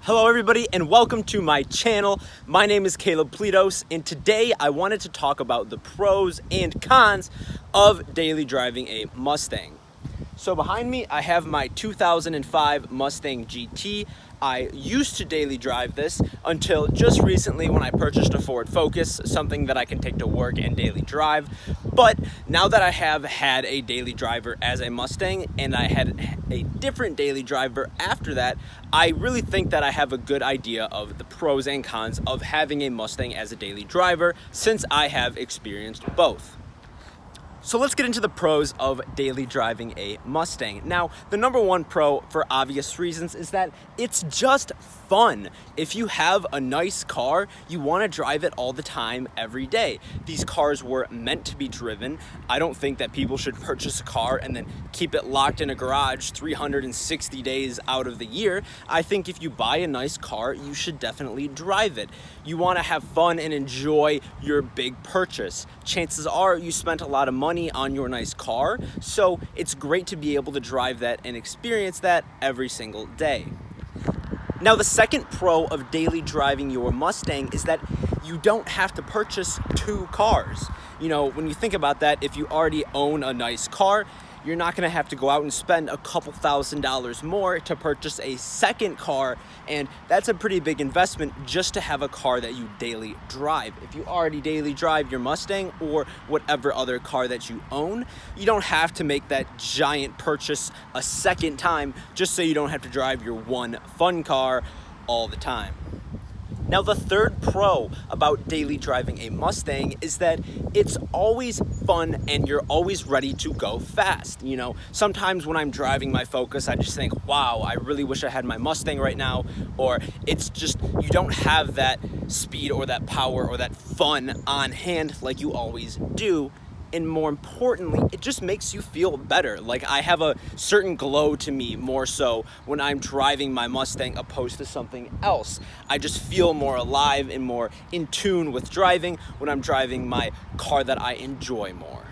Hello everybody and welcome to my channel. My name is Cayleb Pletos and today I wanted to talk about the pros and cons of daily driving a Mustang. So behind me I have my 2005 Mustang GT. I used to daily drive this until just recently when I purchased a Ford Focus, something that I can take to work and daily drive. But now that I have had a daily driver as a Mustang and I had a different daily driver after that, I really think that I have a good idea of the pros and cons of having a Mustang as a daily driver since I have experienced both. So let's get into the pros of daily driving a Mustang. Now, the number one pro, for obvious reasons, is that it's just fun. If you have a nice car, you want to drive it all the time, every day. These cars were meant to be driven. I don't think that people should purchase a car and then keep it locked in a garage 360 days out of the year. I think if you buy a nice car, you should definitely drive it. You want to have fun and enjoy your big purchase. Chances are you spent a lot of money on your nice car, so it's great to be able to drive that and experience that every single day. Now, the second pro of daily driving your Mustang is that you don't have to purchase two cars. You know, when you think about that, if you already own a nice car, you're not going to have to go out and spend a couple $1,000s more to purchase a second car, and that's a pretty big investment just to have a car that you daily drive. If you already daily drive your Mustang or whatever other car that you own, you don't have to make that giant purchase a second time just so you don't have to drive your one fun car all the time. Now, the third pro about daily driving a Mustang is that it's always fun and you're always ready to go fast. You know, sometimes when I'm driving my Focus, I just think, wow, I really wish I had my Mustang right now. Or it's just, you don't have that speed or that power or that fun on hand like you always do. And more importantly, it just makes you feel better. Like, I have a certain glow to me more so when I'm driving my Mustang opposed to something else. I just feel more alive and more in tune with driving when I'm driving my car that I enjoy more.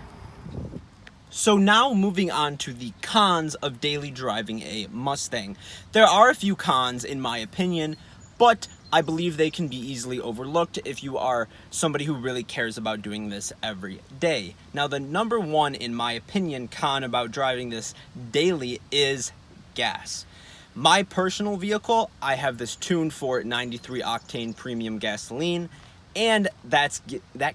So now moving on to the cons of daily driving a Mustang. There are a few cons in my opinion, but I believe they can be easily overlooked if you are somebody who really cares about doing this every day. Now, the number one, in my opinion, con about driving this daily is gas. My personal vehicle, I have this tuned for 93 octane premium gasoline, and that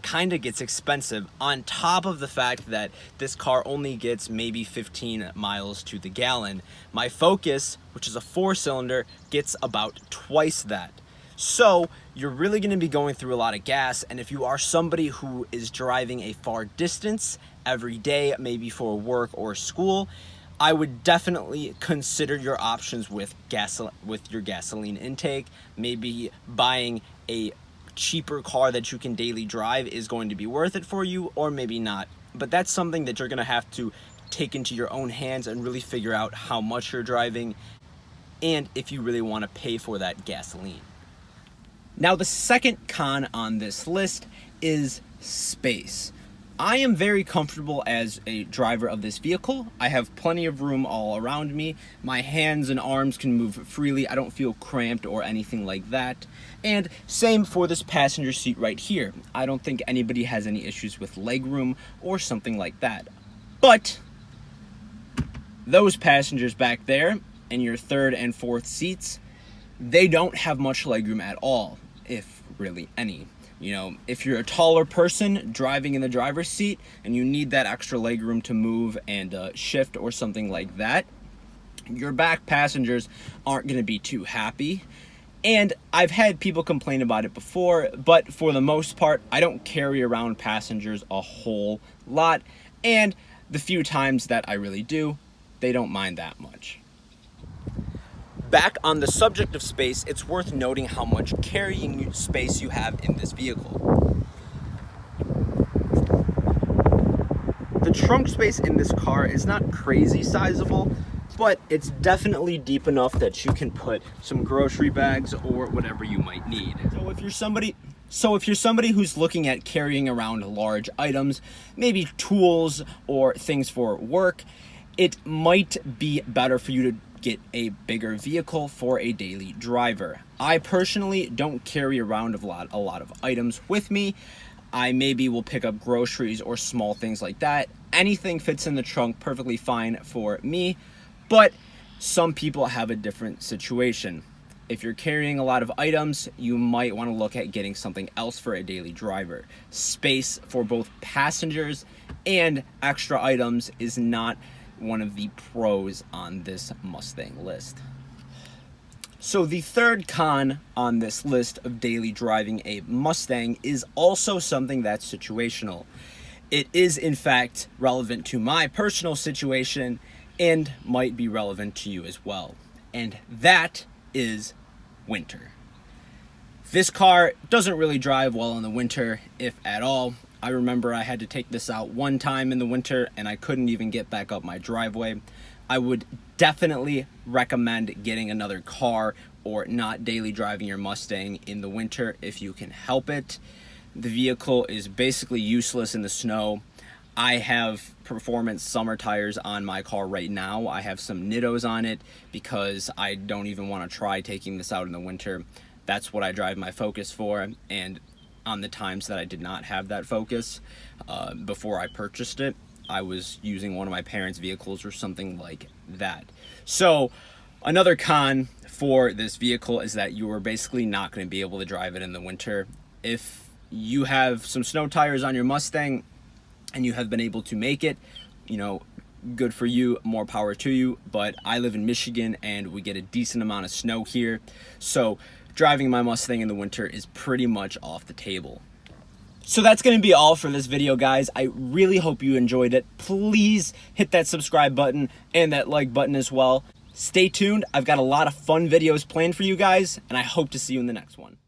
kind of gets expensive on top of the fact that this car only gets maybe 15 miles to the gallon. My Focus, which is a 4-cylinder, gets about twice that. So you're really going to be going through a lot of gas, and if you are somebody who is driving a far distance every day, maybe for work or school, I would definitely consider your options with your gasoline intake. Maybe buying a cheaper car that you can daily drive is going to be worth it for you, or maybe not. But that's something that you're going to have to take into your own hands and really figure out how much you're driving and if you really want to pay for that gasoline. Now, the second con on this list is space. I am very comfortable as a driver of this vehicle. I have plenty of room all around me. My hands and arms can move freely. I don't feel cramped or anything like that. And same for this passenger seat right here. I don't think anybody has any issues with legroom or something like that. But those passengers back there in your third and fourth seats, they don't have much legroom at all, if really any. You know, if you're a taller person driving in the driver's seat and you need that extra legroom to move and shift or something like that, your back passengers aren't going to be too happy. And I've had people complain about it before, but for the most part, I don't carry around passengers a whole lot. And the few times that I really do, they don't mind that much. Back on the subject of space, it's worth noting how much carrying space you have in this vehicle. The trunk space in this car is not crazy sizable, but it's definitely deep enough that you can put some grocery bags or whatever you might need. So if you're somebody who's looking at carrying around large items, maybe tools or things for work, it might be better for you to get a bigger vehicle for a daily driver. I personally don't carry around a lot of items with me. I maybe will pick up groceries or small things like that. Anything fits in the trunk perfectly fine for me, but some people have a different situation. If you're carrying a lot of items, you might want to look at getting something else for a daily driver. Space for both passengers and extra items is not one of the pros on this Mustang list. So the third con on this list of daily driving a Mustang is also something that's situational. It is in fact relevant to my personal situation and might be relevant to you as well. And that is winter. This car doesn't really drive well in the winter, if at all. I remember I had to take this out one time in the winter and I couldn't even get back up my driveway. I would definitely recommend getting another car or not daily driving your Mustang in the winter if you can help it. The vehicle is basically useless in the snow. I have performance summer tires on my car right now. I have some Nittos on it because I don't even want to try taking this out in the winter. That's what I drive my Focus for, and on the times that I did not have that Focus before I purchased it, I was using one of my parents' vehicles or something like that. So another con for this vehicle is that you are basically not going to be able to drive it in the winter. If you have some snow tires on your Mustang and you have been able to make it, you know, good for you, more power to you. But I live in Michigan and we get a decent amount of snow here, so driving my Mustang in the winter is pretty much off the table. So that's going to be all for this video, guys. I really hope you enjoyed it. Please hit that subscribe button and that like button as well. Stay tuned. I've got a lot of fun videos planned for you guys, and I hope to see you in the next one.